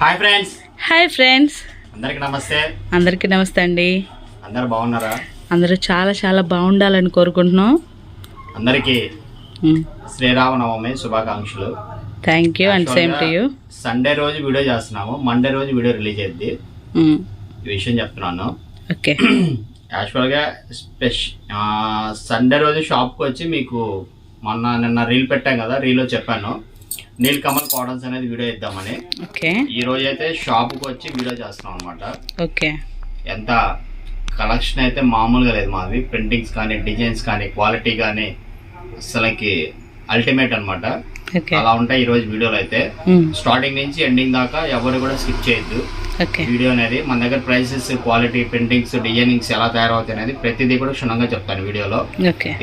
Hi friends. Hi friends, అందరికి నమస్తే. అందరికీ నమస్తే అండి. అందరు బాగున్నారా? అందరూ చాలా చాలా బాగుండాలని కోరుకుంటున్నాం. అందరికీ శ్రీరామనవమి శుభాకాంక్షలు. Thank you and same to you. Sunday రోజు వీడియో చేస్తున్నాము, మండే రోజు వీడియో రిలీజ్ అయ్యింది. ఈ విషయం చెప్తున్నాను. ఓకే. యాక్చువల్గా సండే రోజు షాప్కి వచ్చి మీకు నిన్న రీల్ పెట్టాం కదా, రీల్లో చెప్పాను నీల్ కమల్ కాటన్స్ అనేది వీడియో ఇద్దామని. ఓకే. ఈ రోజు అయితే షాప్కి వచ్చి వీడియో చేస్తున్నాం అనమాట. ఓకే. ఎంత కలెక్షన్ అయితే మామూలుగా లేదు మాది. ప్రింటింగ్స్ కానీ, డిజైన్స్ కానీ, క్వాలిటీ కానీ అసలుకి అల్టిమేట్ అనమాట. అలా ఉంటాయి ఈ రోజు వీడియోలో అయితే. స్టార్టింగ్ నుంచి ఎండింగ్ దాకా ఎవరు కూడా స్కిప్ చేయొద్దు వీడియో అనేది. మన దగ్గర ప్రైసెస్, క్వాలిటీ, ప్రింటింగ్స్, డిజైనింగ్స్ ఎలా తయారవుతాయి అనేది ప్రతిదీ కూడా క్షుణ్ణంగా చెప్తాను వీడియోలో.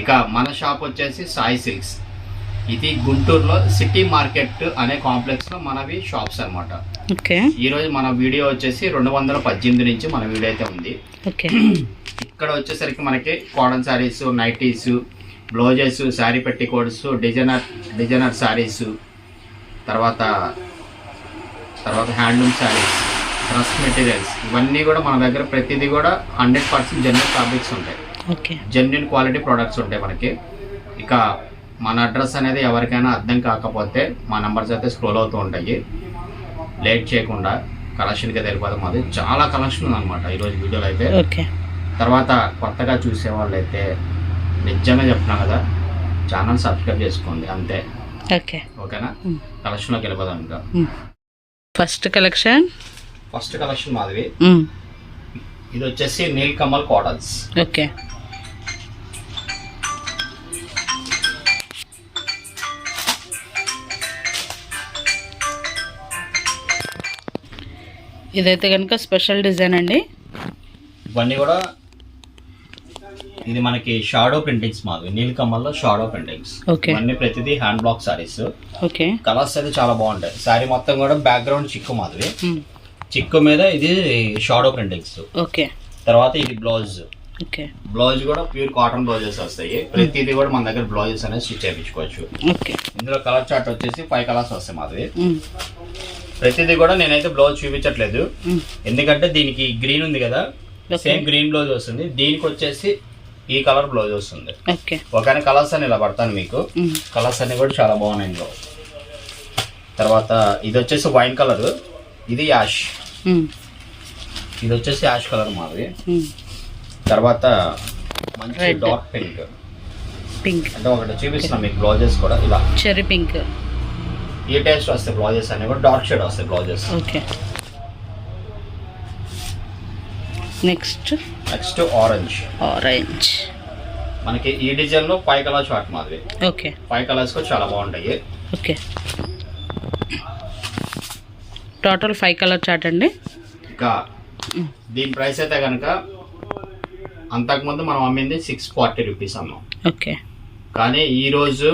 ఇక మన షాప్ వచ్చేసి సాయి సిల్క్స్. ఇది గుంటూరులో సిటీ మార్కెట్ అనే కాంప్లెక్స్ లో మనవి షాప్స్ అనమాట. ఈ రోజు మన వీడియో వచ్చేసి 218 నుంచి మన వీడియో అయితే ఉంది. ఇక్కడ వచ్చేసరికి మనకి cotton saris, nighties, blouses, sari పెట్టి కోడ్స్, డిజైనర్ శారీస్, తర్వాత హ్యాండ్లూమ్ శారీస్, డ్రెస్ మెటీరియల్స్, ఇవన్నీ కూడా మన దగ్గర ప్రతిదీ కూడా 100% జెన్యున్ ఫ్యాబ్రిక్స్ ఉంటాయి. జెన్యున్ క్వాలిటీ ప్రొడక్ట్స్ ఉంటాయి మనకి. ఇక మన అడ్రస్ అనేది ఎవరికైనా అర్థం కాకపోతే మా నెంబర్స్ అయితే స్క్రోల్ అవుతూ ఉంటాయి. లేట్ చేయకుండా కలెక్షన్కి వెళ్ళిపోతాం. అది చాలా కలెక్షన్ ఉందన్నమాట ఈరోజు వీడియోలో అయితే. తర్వాత కొత్తగా చూసే వాళ్ళు అయితే నిజంగా చెప్తున్నా కదా, ఛానల్ సబ్స్క్రైబ్ చేసుకోండి అంతే. ఓకేనా? కలెక్షన్లోకి వెళ్ళిపోదాం. ఇంకా ఫస్ట్ కలెక్షన్ మాదివి. ఇది వచ్చేసి నీల్ కమల్ కాటన్స్. ఓకే. ఇదైతే కనుక స్పెషల్ డిజైన్ అండి. ఇవన్నీ కూడా ఇది మనకి షాడో ప్రింటింగ్స్ మాది. నీల్ కమల్లో షాడో ప్రింటింగ్స్. ఇవన్నీ ప్రతిదీ హ్యాండ్ బ్లాక్ సారీస్. కలర్స్ అయితే చాలా బాగుంటాయి. సారీ మొత్తం కూడా బ్యాక్గ్రౌండ్ చిక్కు మాదిరి. చిక్కు మీద ఇది షాడో ప్రింటింగ్స్. తర్వాత ఇది బ్లౌజ్. బ్లౌజ్ కూడా ప్యూర్ కాటన్ బ్లౌజెస్ వస్తాయి. ప్రతిదీ కూడా మన దగ్గర బ్లౌజెస్ అనేది స్టిచ్ చేయించుకోవచ్చు. ఇందులో కలర్ చార్ట్ వచ్చేసి 5 కలర్స్ వస్తాయి మాది. ప్రతిదీ కూడా నేనైతే బ్లౌజ్ చూపించట్లేదు, ఎందుకంటే దీనికి గ్రీన్ ఉంది కదా, సేమ్ గ్రీన్ బ్లౌజ్ వస్తుంది. దీనికి వచ్చేసి ఈ కలర్ బ్లౌజ్ వస్తుంది. ఒకనే కలర్స్ అని ఇలా పడతాను మీకు. కలర్స్ అన్ని కూడా చాలా బాగున్నాయి ఇందులో. తర్వాత ఇది వచ్చేసి వైన్ కలర్, ఇది యాష్, ఇది వచ్చేసి యాష్ కలర్ మాది. తర్వాత మంచి డార్క్ పింక్ అంటే ఒకటి చూపిస్తున్నాం మీకు. బ్లౌజెస్ కూడా ఇలా చెర్రీ పింక్, ఈ టేస్ట్ వస్తాయి బ్లౌజెస్ అన్ని కూడా. డార్క్ షేడ్ వస్తాయి బ్లౌజెస్. Next orange. మనకి ఈ డిజైన్ లో 5 కలర్ చార్ట్ మాది. 5 కలర్స్ కూడా చాలా బాగుంటాయి. టోటల్ 5 కలర్ చార్ట్ అండి. ఇంకా దీని ప్రైస్ అయితే కనుక అంతకుముందు మనం అమ్మింది 640 రూపీస్ అన్నాం. కానీ ఈ రోజు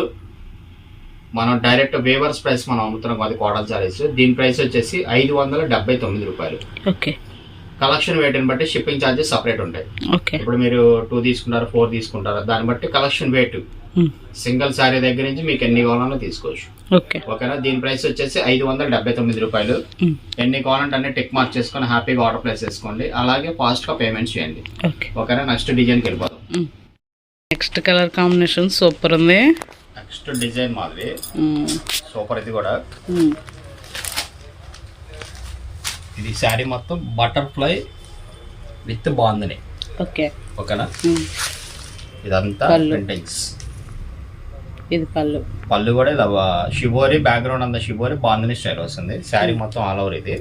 మనం డైరెక్ట్ వేవర్స్ ప్రైస్ మనం అమ్ముతున్నాం అది కాటన్ సారీస్. దీని ప్రైస్ వచ్చేసి 579 రూపాయలు. కలెక్షన్ వెయిట్ని బట్టి షిప్పింగ్ ఛార్జెస్ సపరేట్ ఉంటాయి. ఇప్పుడు మీరు 2 తీసుకుంటారు, 4 తీసుకుంటారు, దాన్ని బట్టి కలెక్షన్ వెయిట్ సింగిల్ సారీ దగ్గర నుంచి మీకు ఎన్ని కావాలన్నా తీసుకోవచ్చు. ఓకేనా? దీని ప్రైస్ వచ్చేసి 579 రూపాయలు. ఎన్ని కావాలంటే అన్ని టిక్ మార్క్ చేసుకొని హ్యాపీగా ఆర్డర్ ప్లేస్ చేసుకోండి. అలాగే ఫాస్ట్ గా పేమెంట్ చేయండి. ఓకేనా? నెక్స్ట్ డిజైన్కి వెళ్ళిపోదాం. నెక్స్ట్ కలర్ కాంబినేషన్ సూపర్ ఉంది. నెక్స్ట్ డిజైన్ మాదిరి సూపర్. ఇది కూడా ఇది శారీ మొత్తం బటర్ఫ్లై విత్ బాందని. ఓకేనా? ఇదంతా ప్రింటింగ్స్. ఇది పళ్ళు కూడా ఇలా షిబోరి బ్యాక్గ్రౌండ్ అంతా షిబోరి బాందని స్టైల్ వస్తుంది. శారీ మొత్తం ఆల్ ఓవర్. ఇది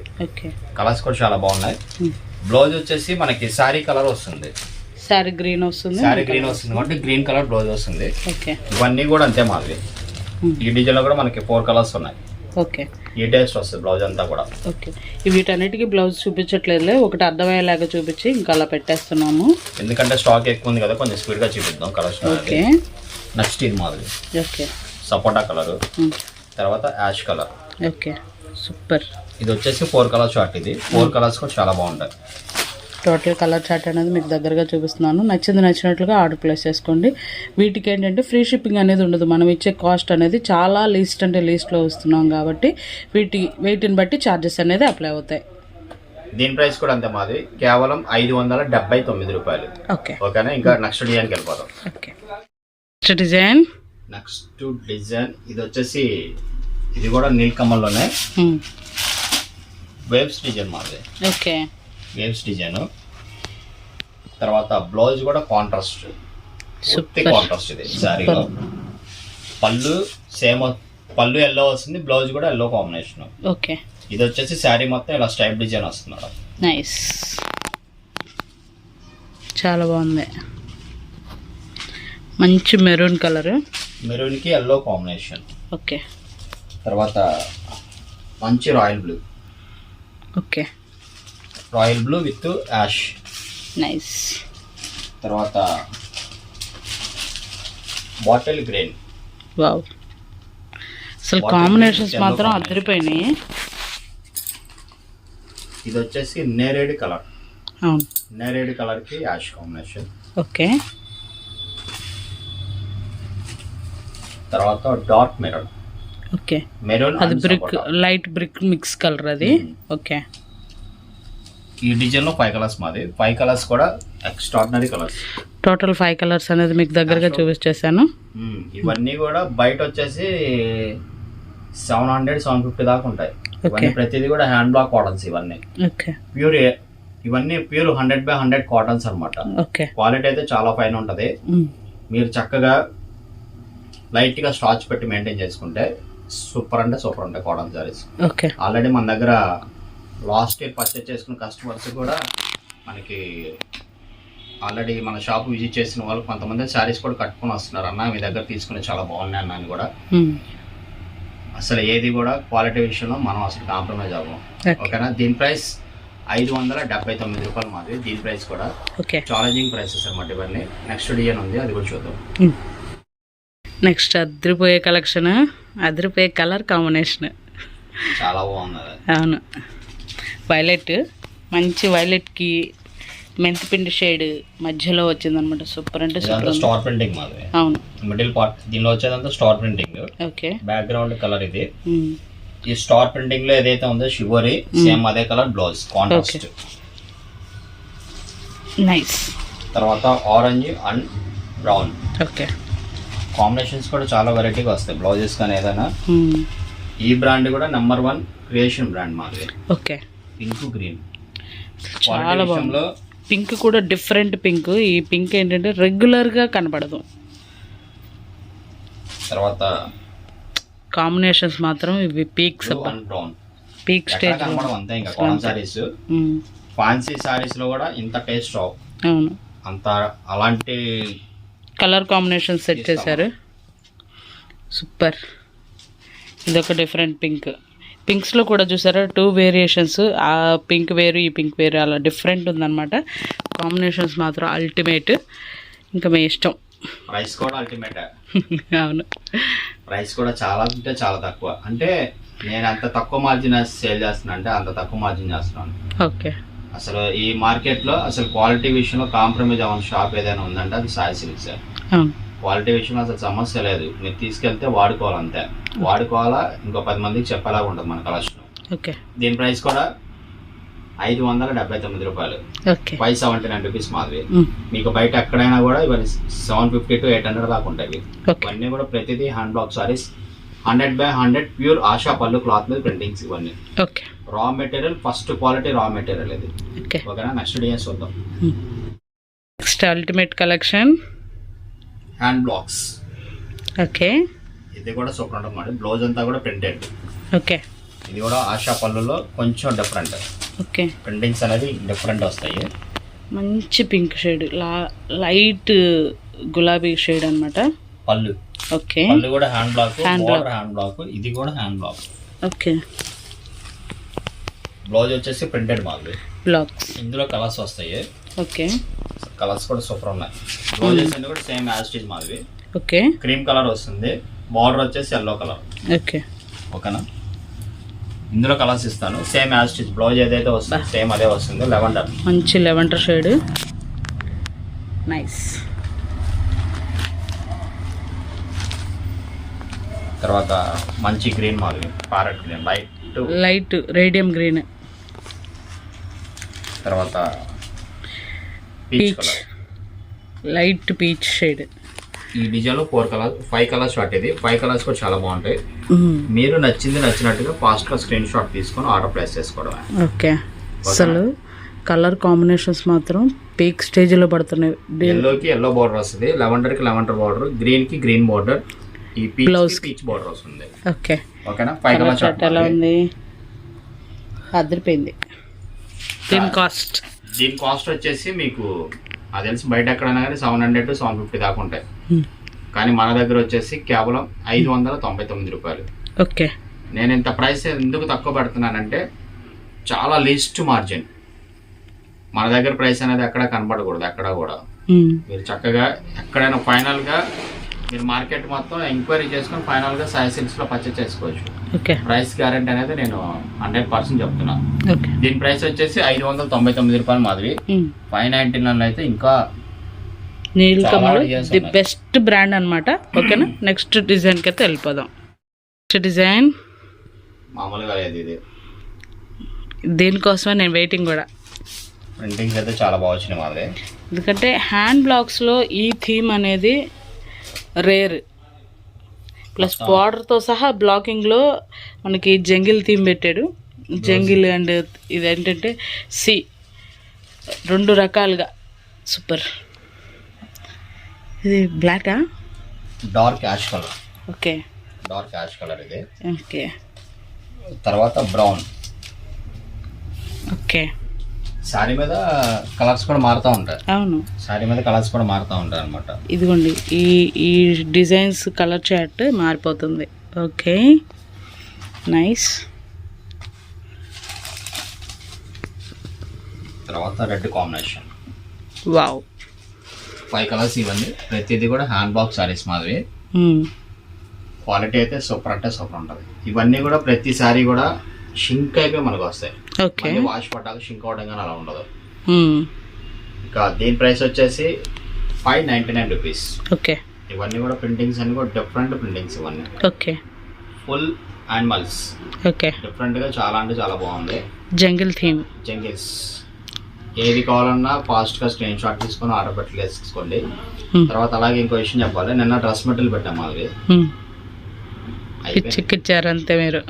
కలర్స్ కూడా చాలా బాగున్నాయి. బ్లౌజ్ వచ్చేసి మనకి శారీ కలర్ వస్తుంది. శారీ గ్రీన్ వస్తుంది కాబట్టి గ్రీన్ కలర్ బ్లౌజ్ వస్తుంది. ఇవన్నీ కూడా అంతే మాది. ఈ డిజైన్ లో కూడా మనకి 4 కలర్స్ ఉన్నాయి. ఈ టేస్ట్ వస్తుంది బ్లౌజ్ అంతా కూడా. వీటన్నిటికీ బ్లౌజ్ చూపించట్లేదు, ఒకటి అర్థమయ్యేలాగా చూపించి ఇంకా అలా పెట్టేస్తున్నాము. ఎందుకంటే స్టాక్ ఎక్కువ ఉంది కదా, కొంచెం స్పీడ్ గా చూపిద్దాం కలర్స్. నెక్స్ట్ ఇది మాది సపోటా కలర్, తర్వాత యాష్ కలర్. సూపర్. ఇది వచ్చేసి 4 కలర్ చార్ట్. ఇది 4 కలర్స్ కూడా చాలా బాగుంటాయి. టోటల్ కలర్ చార్ట్ అనేది మీకు దగ్గరగా చూపిస్తున్నాను. నచ్చినట్లుగా ఆర్డర్ ప్లేస్ చేసుకోండి. వీటికి ఏంటంటే ఫ్రీ షిప్పింగ్ అనేది ఉండదు. మనం ఇచ్చే కాస్ట్ అనేది చాలా లీస్ట్ అంటే లీస్ట్లో వస్తున్నాం కాబట్టి వీటిని బట్టి ఛార్జెస్ అనేది అప్లై అవుతాయి. దీని ప్రైస్ కూడా అంతే మాది, కేవలం 579 రూపాయలు. ఓకే ఓకేనా. ఇంకా నెక్స్ట్ డిజైన్కి వెళ్ళిపోతాం. ఓకే నెక్స్ట్ డిజైన్ ఇది వచ్చేసి ఇది కూడా నీలకమల్లోనే వేవ్స్ డిజైన్ మాది. Okay waves design. తర్వాత బ్లౌజ్ కూడా కాంట్రాస్ట్, కాంట్రాస్ట్ ఇది శారీలో. పళ్ళు సేమ్, పళ్ళు ఎల్లో వస్తుంది, బ్లౌజ్ కూడా ఎల్లో కాంబినేషన్. ఓకే. ఇది వచ్చేసి శారీ మొత్తం ఇలా స్టైప్ డిజైన్ వస్తుంది. నైస్, చాలా బాగుంది. మంచి మెరూన్ కలర్, మెరూన్కి ఎల్లో కాంబినేషన్. ఓకే. తర్వాత మంచి royal blue. Okay. Royal blue with ash. Nice. తర్వాత బాటిల్ గ్రీన్. వావ్, అసలు కాంబినేషన్స్ మాత్రం అదిరిపోయినాయి. ఇది వచ్చేసి నేరేడ్ కలర్. అవును, నేరేడ్ కలర్కి యాష్ కాంబినేషన్. ఓకే. తర్వాత డార్క్ మెరూన్. ఓకే. మెరూన్ అది brick, light brick mix colour అది. ఓకే. ఈ డిజైన్ లో 5 కలర్స్ మాది. 5 కలర్స్ కూడా ఎక్స్ట్రాడినరీ కలర్స్. టోటల్ 5 కలర్స్ అనేది మీకు దగ్గరగా చూపించేసాను. ఇవన్నీ కూడా బయట వచ్చేసి 700-750 దాకా ఉంటాయి. ఇవన్నీ ప్రతిదీ కూడా హ్యాండ్ బ్లాక్ కాటన్స్ ఇవన్నీ. ఓకే. ప్యూర్, ఇవన్నీ ప్యూర్ 100/100 కాటన్స్ అనమాట. ఓకే. క్వాలిటీ అయితే చాలా ఫైన్ ఉంటది. మీరు చక్కగా లైట్ గా స్టార్చ్ పెట్టి మెయింటైన్ చేసుకుంటే సూపర్ అంటే సూపర్ ఉంటాయి కాటన్ సారీస్. ఓకే. ఆల్రెడీ మన దగ్గర లాస్ట్ ఇయర్ పర్చేజ్ చేసుకున్న కస్టమర్స్ కూడా మనకి ఆల్రెడీ మన షాప్ విజిట్ చేసిన వాళ్ళు కొంతమంది శారీస్ కూడా కట్టుకుని వస్తున్నారు. అన్న మీ దగ్గర తీసుకుని చాలా బాగున్నాయి అన్న అని కూడా. అసలు ఏది కూడా క్వాలిటీ విషయంలో మనం అసలు కాంప్రమైజ్ అవ్వం. ఓకేనా. దీని ప్రైస్ 579 రూపాయలు మాది. దీని ప్రైస్ కూడా ఛాలెంజింగ్ ప్రైసెస్ అనమాట ఇవన్నీ. నెక్స్ట్ డిజైన్ ఉంది, అది కూడా చూద్దాం. నెక్స్ట్ అదిరిపోయే కలెక్షన్, అదిరిపోయే కలర్ కాంబినేషన్ చాలా బాగుంది. అవును, వైలెట్, మంచి వైలెట్కి మెంతిపిండి షేడ్ మధ్యలో వచ్చిందనమాట. సూపర్ అంటే సూపర్. స్టార్ ప్రింటింగ్ మాది. అవును, మిడిల్ పార్ట్ దీనిలో వచ్చేదంతా star printing. Okay. Background colour ఇది. ఈ స్టార్ ప్రింటింగ్ లో ఏదైతే ఉందో షివరీ, సేమ్ అదే కలర్ బ్లౌజ్ కాంట్రాస్ట్. నైస్. తర్వాత orange and brown. Okay. Combinations కూడా చాలా వెరైటీగా వస్తాయి బ్లౌజెస్ కానీ ఏదైనా. ఈ బ్రాండ్ కూడా నెంబర్ 1 క్రియేషన్ బ్రాండ్ మాది. ఓకే. పింక్ గ్రీన్ చాలా బాగుంది. పింక్ కూడా డిఫరెంట్ పింక్. ఈ పింక్ ఏంటంటే రెగ్యులర్ గా కనపడదు. తర్వాత కాంబినేషన్స్ మాత్రం ఇవి పీక్స్, బ్రౌన్ పీక్ స్టేజ్ కనపడడం అంతే. ఇంకా కాటన్ సారీస్, ఫ్యాన్సీ సారీస్ లో కూడా ఇంత టేస్ట్ రావు. అవును, అంత అలాంటి కలర్ కాంబినేషన్ సెట్ చేశారు. సూపర్. ఇదొక డిఫరెంట్ పింక్. పింక్స్లో కూడా చూసారా 2 వేరియేషన్స్. ఆ పింక్ వేరు, ఈ పింక్ వేరు, అలా డిఫరెంట్ ఉందన్నమాట. కాంబినేషన్స్ మాత్రం అల్టిమేట్. ఇంకా మీ ఇష్టం. ప్రైస్ కూడా అల్టిమేట్. అవును, ప్రైస్ కూడా చాలా అంటే చాలా తక్కువ. అంటే నేను అంత తక్కువ మార్జిన్ సేల్ చేస్తున్నా అంటే అంత తక్కువ మార్జిన్ చేస్తున్నాను. ఓకే. అసలు ఈ మార్కెట్ లో అసలు క్వాలిటీ విషయంలో కాంప్రమైజ్ అవ్వని షాప్ ఏదైనా ఉందంటే అది సాయి సిల్క్స్ సార్. క్వాలిటీ విషయంలో అసలు సమస్య లేదు. మీరు తీసుకెళ్తే వాడుకోవాలి అంతే. వాడుకోవాలా, ఇంకో 10 మందికి చెప్పేలాగా ఉంటుంది మన కలెక్షన్. ఓకే. దీని ప్రైస్ కూడా 579 రూపాయలు. 579 రూపీస్ మాది. మీకు బయట ఎక్కడైనా కూడా ఇవన్నీ 750 to 800 దాకా ఉంటాయి. ఇవన్నీ కూడా ప్రతిదీ hand black saris, 100/100 pure ASHA పళ్ళు క్లాత్ మీద ప్రింటింగ్స్ ఇవన్నీ. Raw material, first quality raw material ఇది. ఓకేనా. నెక్స్ట్ డిజైన్స్ చూద్దాం. Next ultimate collection hand blocks. Okay. ఇది కూడా సూపర్ ఉంటుంది. బ్లౌజ్ అంతా కూడా ప్రింటెడ్. ఓకే. ఇది కూడా ఆశా పళ్ళులో కొంచెం డిఫరెంట్. ఓకే. ప్రింటింగ్స్ అనేది డిఫరెంట్ వస్తాయి. మంచి పింక్ షేడ్, లైట్ గులాబీ షేడ్ అన్నమాట పళ్ళు. ఓకే. పళ్ళు కూడా hand black, border hand black. ఇది కూడా హ్యాండ్ బ్లాక్. ఓకే. బ్లౌజ్ వచ్చేసి ప్రింటెడ్ మాది. బ్లాక్స్ ఇందులో కలర్స్ వస్తాయి. ఓకే. కలర్స్ కూడా సూపర్ ఉన్నాయి. బ్లౌజెస్ అన్ని కూడా సేమ్ యాజ్ ఇట్ ఈజ్ మాది. ఓకే. క్రీమ్ కలర్ వస్తుంది. బార్డర్ వచ్చేసి ఎల్లో కలర్. ఓకే. ఓకేనా. ఇందులో కలర్స్ ఇస్తాను. సేమ్ యాజ్ స్టిచ్ బ్లౌజ్ ఏదైతే వస్తుంది సేమ్ అదే వస్తుంది. లెవెండర్, మంచి లెవెండర్ షేడ్, నైస్. తర్వాత మంచి గ్రీన్ మాదిరి parrot green, light radium green. తర్వాత పీచ్, లైట్ పీచ్ షేడ్. ఈ డిజైన్లో 5 కలర్స్ షార్ట్. ఇది 5 కలర్స్ కూడా చాలా బాగుంటాయి. మీరు నచ్చినట్టుగా ఫాస్ట్గా స్క్రీన్ షాట్ తీసుకొని ఆర్డర్ ప్లేస్ చేసుకోవడం. ఓకే, అసలు కలర్ కాంబినేషన్స్ మాత్రం పీక్ స్టేజ్లో పడుతున్నాయి. ఎల్లోకి ఎల్లో బార్డర్ వస్తుంది, లెవెండర్కి లెవెండర్ బార్డర్, గ్రీన్కి గ్రీన్ బార్డర్, ఈ పీచ్ బార్డర్ వస్తుంది. ఓకే, ఓకేనా. 5 కలర్ షార్ట్ ఎలా ఉంది? అదిరిపోయింది. దీని కాస్ట్ వచ్చేసి మీకు అది తెలిసి బయట ఎక్కడైనా కానీ 700 to 750 దాకా ఉంటాయి. కానీ మన దగ్గర వచ్చేసి కేవలం 599 రూపాయలు. ఓకే, నేను ఇంత ప్రైస్ ఎందుకు తక్కువ పెడుతున్నానంటే చాలా లీస్ట్ మార్జిన్. మన దగ్గర ప్రైస్ అనేది ఎక్కడ కనబడకూడదు, ఎక్కడ కూడా. మీరు చక్కగా ఎక్కడైనా ఫైనల్గా మీరు మార్కెట్ మొత్తం ఎంక్వైరీ చేసుకొని ఫైనల్గా సాయి సిల్క్స్లో పర్చేస్ చేసుకోవచ్చు. ప్రైస్ గ్యారెంటీ అనేది నేను 100% చెప్తున్నాను. దీని ప్రైస్ వచ్చేసి 599 రూపాయలు మాదిరి. 599 అయితే ఇంకా నీలకమల్ ది బెస్ట్ బ్రాండ్ అన్నమాట. ఓకేనా, నెక్స్ట్ డిజైన్కి అయితే వెళ్ళిపోదాం. నెక్స్ట్ డిజైన్ మామూలుగా లేదు, ఇది దీనికోసమే నేను వెయిటింగ్ కూడా. ప్రింటింగ్స్ అయితే చాలా బాగా వచ్చినాయి మాదిరి. ఎందుకంటే హ్యాండ్ బ్లాక్స్లో ఈ థీమ్ అనేది రేర్, ప్లస్ బార్డర్తో సహా బ్లాకింగ్లో మనకి జంగిల్ థీమ్ పెట్టాడు. జంగిల్ అండ్ ఇదేంటంటే సి, 2 రకాలుగా సూపర్. ఇది బ్లాకా, dark ash colour. Okay, dark ash colour ఇది. ఓకే, తర్వాత బ్రౌన్. ఓకే, శారీ మీద కలర్స్ కూడా మారుతూ ఉంటాయి. అవును, శారీ మీద కలర్స్ కూడా మారుతూ ఉంటాయి అనమాట. ఇదిగోండి ఈ డిజైన్స్ కలర్ చార్ట్ మారిపోతుంది. Okay, nice. తర్వాత రెడ్ కాంబినేషన్. Wow, 5 colours. ఇవన్నీ ప్రతిదీ కూడా హ్యాండ్ బ్లాక్ శారీస్ మాదిరి. క్వాలిటీ అయితే సూపర్ అంటే సూపర్ ఉంటుంది. ఇవన్నీ కూడా ప్రతి శారీ కూడా షింక్ అయిపోయి మనకు వస్తాయి. వాష్ పట్టాక షింక్ అవడం కానీ అలా ఉండదు. ఇంకా దీని ప్రైస్ వచ్చేసి 599 రూపీస్. ఓకే, ఇవన్నీ కూడా ప్రింటింగ్స్ అన్ని కూడా డిఫరెంట్ ప్రింటింగ్స్ ఇవన్నీ. Okay, full animals. Okay, different గా చాలా అంటే చాలా బాగుంది. Jungle theme, jungles. ఏది కావాలన్నా ఫాస్ట్ గా స్క్రీన్ షాట్ తీసుకొని ఆర్డర్ పెట్టేసుకోండి. తర్వాత అలాగే ఇంకో విషయం చెప్పాలి, నిన్న డ్రెస్ మెటీరియల్ పెట్టాము అది పిచ్చిక్కిచ్చారు అంతే మీరు.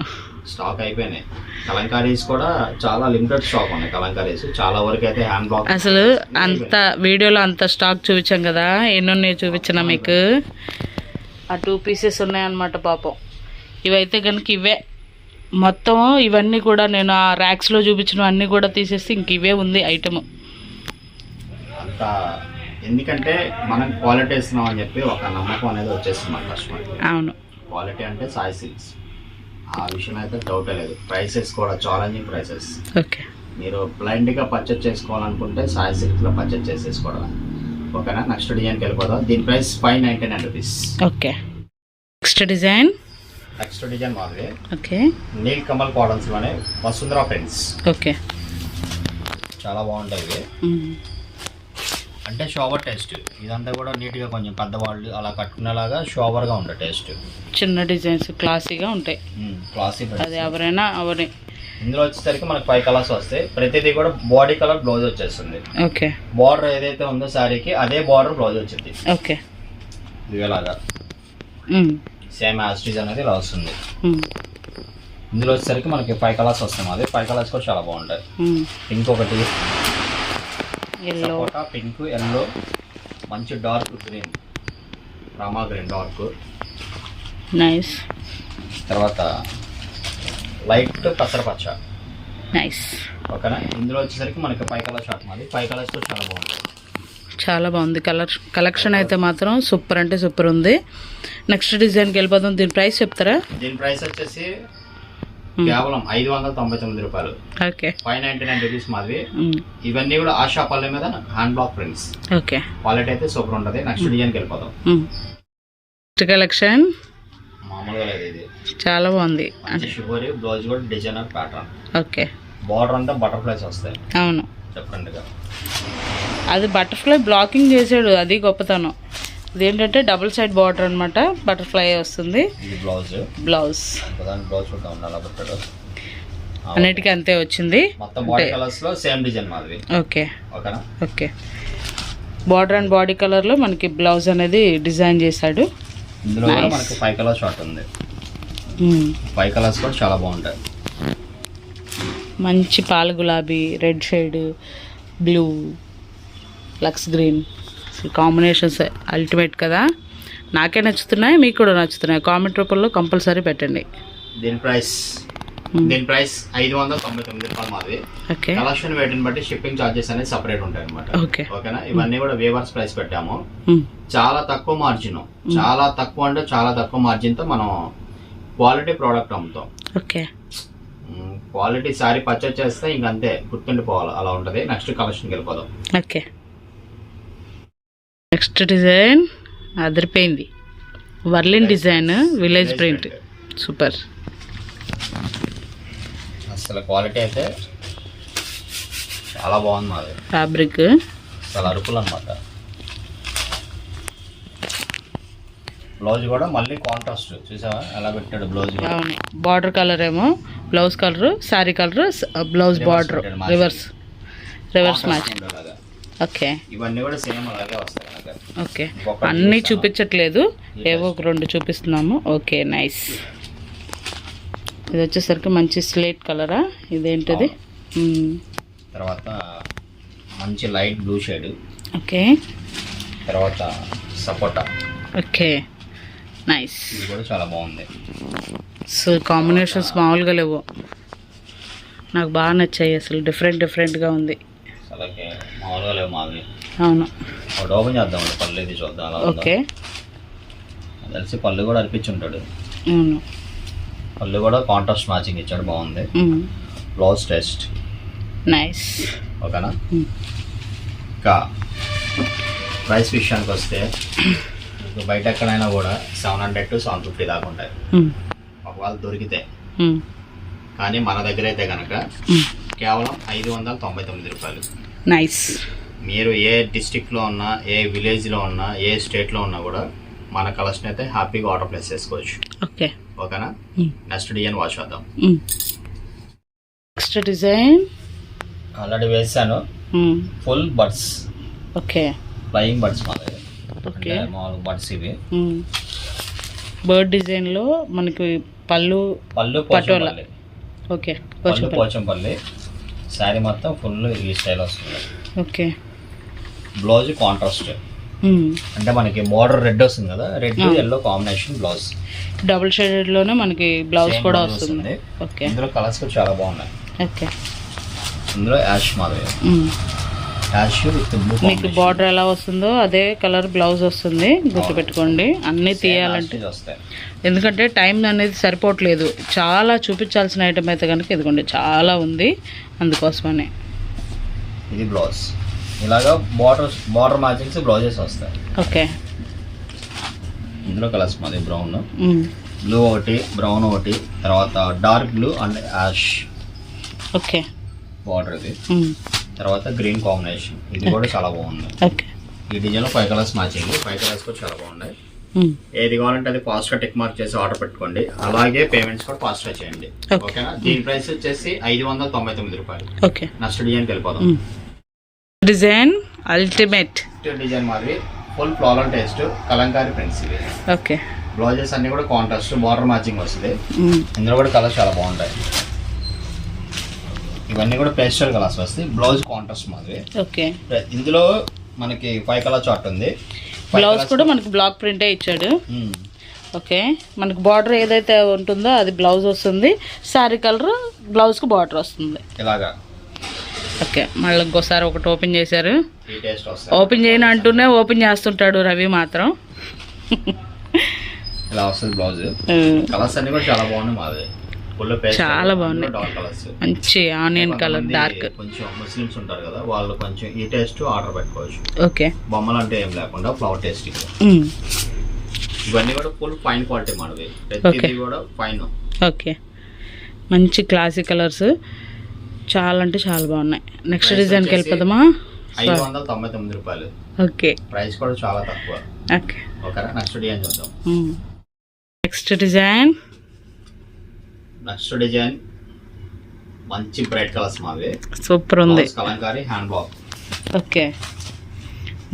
స్టాక్ అయిపోయినాయి. కలంకారీస్ కూడా చాలా లిమిటెడ్ స్టాక్ ఉన్నాయి. కలంకారీస్ చాలా వరకు అయితే హ్యాండ్ బ్లాక్. అసలు అంత వీడియోలో అంత స్టాక్ చూపించాం కదా, ఎన్ని ఉన్నాయి చూపించిన మీకు. ఆ 2 పీసెస్ ఉన్నాయన్నమాట పాపం. ఇవైతే కనుక ఇవే మొత్తం, ఇవన్నీ కూడా నేను ఆ ర్యాక్స్లో చూపించిన అన్నీ కూడా తీసేసి ఇంక ఇవే ఉంది ఐటమ్ అంత. ఎందుకంటే మనం క్వాలిటీ ఇస్తున్నాం అని చెప్పి ఒక నమ్మకం అనేది వచ్చేస్తుంది మన కస్టమర్. అవును, క్వాలిటీ అంటే సాయి సిల్క్స్, ఆ విషయం అయితే డౌటే లేదు. ప్రైసెస్ కూడా ఛాలెంజింగ్ ప్రైసెస్. ఓకే, మీరు బ్లైండ్గా పర్చేజ్ చేసుకోవాలనుకుంటే సాయి సిల్క్లో పర్చేజ్ చేసేసుకోవడం. ఓకేనా, నెక్స్ట్ డిజైన్కి వెళ్ళిపోదాం. దీని price 599 rupees. Okay, next design. Next design మాదిరి. ఓకే, నీల్ కమల్ కాటన్స్లోనే వసుంధరా ప్రింట్స్. ఓకే, చాలా బాగుంటాయి. అంటే షోవర్ టేస్ట్. ఇదంతా కూడా నీట్గా కొంచెం పెద్దవాళ్ళు అలా కట్టుకునేలాగా షోవర్గా ఉండే టేస్ట్. చిన్న డిజైన్స్ క్లాసీగా ఉంటాయి. క్లాసీ, అది ఎవరైనా అవని. ఇందులో వచ్చేసరికి మనకి 5 కలర్స్ వస్తాయి. ప్రతిదీ కూడా బాడీ కలర్ బ్లౌజ్ వచ్చేస్తుంది. ఓకే, బార్డర్ ఏదైతే ఉందో శారీకి అదే బార్డర్ బ్లౌజ్ వచ్చింది. ఓకే, ఇలాగా సేమ్ యాజ్ ఇట్ ఈజ్ అనేది ఇలా వస్తుంది. ఇందులో వచ్చేసరికి మనకి 5 కలర్స్ వస్తాయి. అదే 5 కలర్స్ కూడా చాలా బాగుంటాయి. పింక్ ఒకటి, సపోటా పింక్, ఎల్లో, మంచి dark green, Rama green dark, nice. తర్వాత లైట్ పెసరపచ్చ, నైస్. ఓకేనా. ఇందులో వచ్చేసరికి మనకి 5 కలర్ షార్ట్ మాది. 5 కలర్స్ కూడా చాలా బాగుంటుంది. చాలా బాగుంది కలెక్షన్ అయితే మాత్రం సూపర్ అంటే సూపర్ ఉంది. నెక్స్ట్ డిజైన్కి వెళ్ళిపోతాం. దీని ప్రైస్ చెప్తారా? దీని ప్రైస్ వచ్చేసి కేవలం 599 రూపాయలు. ఓకే, 599 రూపీస్ మాది. ఇవన్నీ కూడా ఆశా పల్లె మీద hand block prints. Okay, quality అయితే సూపర్ ఉంటుంది. నెక్స్ట్ డిజైన్కి వెళ్ళిపోతాం. కలెక్షన్ మామూలుగా లేదు, ఇది చాలా బాగుంది. షిబోరి బ్లౌజ్ కూడా డిజైనర్ ప్యాటర్న్. ఓకే. బార్డర్ అంతా బటర్ఫ్లైస్ వస్తాయి. అవును, డిఫరెంట్గా. అది బటర్ఫ్లై బ్లాకింగ్ చేసాడు, అది గొప్పతనం. ఇదేంటంటే డబుల్ సైడ్ బార్డర్ అనమాట, బటర్ఫ్లై వస్తుంది. ఇది బ్లౌజ్. బ్లౌజ్ బ్లౌజ్ కూడా ఉండాలి బట్టడు. అన్నిటికీ అంతే వచ్చింది. మొత్తం బాడీ కలర్స్ లో సేమ్ డిజైన్ మాది. ఓకే. ఓకేనా? Okay. Border and body colour లో మనకి బ్లౌజ్ అనేది డిజైన్ చేశాడు. ఇందులో కూడా మనకి 5 కలర్ షార్ట్ ఉంది. 5 కలర్స్ కూడా చాలా బాగుంటాయి. మంచి పాల గులాబీ, red shade, blue, lux green, combinations ultimate కదా. నాకే నచ్చుతున్నాయి, మీకు కూడా నచ్చుతున్నాయి. కామెంట్ రూపంలో కంపల్సరీ పెట్టండి. దీని ప్రైస్ 599 రూపాయలు మాది. ఓకే. కలెక్షన్ వేటిని బట్టి షిప్పింగ్ చార్జెస్ అనేది సపరేట్ ఉంటాయి అనమాట. ఓకేనా? ఇవన్నీ కూడా వేవర్స్ ప్రైస్ పెట్టాము. చాలా తక్కువ మార్జిన్, చాలా తక్కువ అంటే చాలా తక్కువ మార్జిన్ తో మనం క్వాలిటీ ప్రోడక్ట్ అమ్ముతాం. ఓకే. క్వాలిటీ సారీ పర్చేస్ చేస్తే ఇంకంతే గుర్తుండిపోవాలి, అలా ఉంటది. నెక్స్ట్ కలెక్షన్కి వెళ్ళిపోదాం. ఓకే. నెక్స్ట్ డిజైన్ అదిరిపోయింది. వర్లిన్ డిజైన్, విలేజ్ ప్రింట్. సూపర్. అసలు క్వాలిటీ అయితే చాలా బాగుంది మాది. ఫ్యాబ్రిక్ చాలా అరుపులు అనమాట. బ్లౌజ్ కూడా మళ్ళీ కాంట్రాస్ట్ చూసావా ఎలా పెట్టాడు బ్లౌజ్. అవును, బార్డర్ కలర్ ఏమో blouse colour, sari colour, blouse border reverse match. Okay. ఇవన్నీ కూడా సేమ్ అలాగే వస్తాయి. ఓకే. అన్నీ చూపించట్లేదు, ఏవో ఒక 2 చూపిస్తున్నాము. Okay, nice. ఇది వచ్చేసరికి మంచి స్లేట్ కలరా, ఇదేంటిది? తర్వాత మంచి లైట్ బ్లూ షేడ్. ఓకే. తర్వాత సపోటా. Okay, nice. ఇది కూడా చాలా బాగుంది. సో కాంబినేషన్స్ మామూలుగా లేవు, నాకు బాగా నచ్చాయి. అసలు డిఫరెంట్గా ఉంది. అలాగే మామూలుగా లేవు మాది. అవును. ఒకటి ఓపెన్ చేద్దాం, పళ్ళు ఇది చూద్దాం అలా. ఓకే. తెలిసి పళ్ళు కూడా అనిపించి ఉంటాడు. అవును, పళ్ళు కూడా కాంట్రాస్ట్ మ్యాచింగ్ ఇచ్చాడు, బాగుంది. Blouse test nice. ఓకేనా? ఇంకా ప్రైస్ విషయానికి వస్తే బయట ఎక్కడైనా కూడా 700 to 750 దాకా ఉంటాయి ఒకవేళ దొరికితే. కానీ మన దగ్గర అయితే కనుక కేవలం 599 రూపాయలు. నైస్. మీరు ఏ డిస్ట్రిక్ట్లో ఉన్నా, ఏ విలేజ్లో ఉన్నా, ఏ స్టేట్లో ఉన్నా కూడా మన కలెక్షన్ అయితే హ్యాపీగా ఆర్డర్ ప్లేస్ చేసుకోవచ్చు. ఓకే. ఓకేనా? నెక్స్ట్ డిజైన్ వాచ్ చేద్దాం. నెక్స్ట్ డిజైన్ ఆల్రెడీ వేసాను. Full birds. Okay. Flying birds మాది. ఓకే. మామూలు బర్డ్స్ ఇవి. బర్డ్ డిజైన్లో మనకి పళ్ళు పటోలా. ఓకే. పోచంపల్లి. శారీ మొత్తం ఫుల్ ఈ స్టైల్ వస్తుంది. ఓకే. బ్లౌజ్ కాంట్రాస్ట్, అంటే మనకి బోర్డర్ రెడ్ వస్తుంది కదా, red yellow combination blouse. Double shaded లోనే మనకి బ్లౌజ్ కూడా వస్తుంది. ఓకే. ఇందులో కలర్స్ కూడా చాలా బాగున్నాయి. ఓకే. ఇందులో యాష్ మాది. Ash with blue. మీకు బార్డర్ ఎలా వస్తుందో అదే కలర్ బ్లౌజ్ వస్తుంది, గుర్తుపెట్టుకోండి. అన్నీ తీయాలంటే, ఎందుకంటే టైం అనేది సరిపోవట్లేదు. చాలా చూపించాల్సిన ఐటమ్ అయితే కనుక ఇదిగోండి చాలా ఉంది, అందుకోసమనే. ఇది బ్లౌజ్. ఇలాగా బార్డర్ మ్యాచింగ్స్ బ్లౌజెస్ వస్తాయి. ఓకే. ఇందులో కలర్స్ మాది బ్రౌన్, బ్లూ ఒకటి, బ్రౌన్ ఒకటి, తర్వాత dark blue and ash. Okay. Border ఇది. తర్వాత గ్రీన్ కాంబినేషన్, ఇది కూడా చాలా బాగుంది. ఓకే. ఈ డిజైన్లో 5 కలర్స్ మ్యాచింగ్. 5 కలర్స్ కూడా చాలా బాగున్నాయి. ఏది కావాలంటే అది ఫాస్ట్గా టిక్ మార్క్ చేసి ఆర్డర్ పెట్టుకోండి. అలాగే పేమెంట్స్ కూడా ఫాస్ట్గా చేయండి. ఓకేనా? దీని ప్రైస్ వచ్చేసి 599 రూపాయలు. ఓకే. నెక్స్ట్ డిజైన్కి వెళ్ళిపోదాం. డిజైన్ అల్టిమేట్ డిజైన్ మాది full floral taste Kalamkari prints ఇవి. ఓకే. బ్లౌజెస్ అన్ని కూడా కాంట్రాస్ట్ బార్డర్ మ్యాచింగ్ వస్తుంది. ఇందులో కూడా కలర్స్ చాలా బాగుంటాయి. ఇవన్నీ కూడా పేస్టల్ కలర్స్ వస్తాయి. బ్లౌజ్ కాంట్రాస్ట్ మాది. ఓకే. ఇందులో మనకి 5 కలర్ చార్ట్ ఉంది. బ్లౌజ్ కూడా మనకి బ్లాక్ ప్రింటే ఇచ్చాడు. ఓకే. మనకి బార్డర్ ఏదైతే ఉంటుందో అది బ్లౌజ్ వస్తుంది, శారీ కలర్ బ్లౌజ్కి బార్డర్ వస్తుంది ఇలాగా. ఓకే. మళ్ళీ ఇంకోసారి ఒకటి ఓపెన్ చేశారు. ఓపెన్ చేయను అంటూనే ఓపెన్ చేస్తుంటాడు రవి మాత్రం. ఇలా వస్తుంది బ్లౌజ్. కలర్స్ అన్ని కూడా చాలా బాగున్నాయి మాది. చాలా బాగున్నాయి. మంచి ఆనియన్ కలర్ డార్క్. కొంచెం ముస్లిమ్స్ ఉంటారు కదా, వాళ్ళు కొంచెం ఈ టేస్ట్ ఆర్డర్ పెట్టుకోవచ్చు. ఓకే. బొమ్మలు అంటే ఏం లేకుండా ఫ్లవర్ టేస్ట్. ఇవన్నీ కూడా ఫుల్ ఫైన్ క్వాలిటీ మనవి, ప్రతిదీ కూడా ఫైన్. ఓకే, మంచి క్లాసీ కలర్స్, చాలా అంటే చాలా బాగున్నాయి. నెక్స్ట్ డిజైన్కి వెళ్ళిపోదామా? 599 రూపాయలు. ఓకే, ప్రైస్ కూడా చాలా తక్కువ. ఓకే, ఓకేనా. నెక్స్ట్ డిజైన్ చూద్దాం. నెక్స్ట్ డిజైన్ మంచి బ్రైట్ కలర్స్ మావి, సూపర్ ఉంది. Kalamkari hand black. ఓకే,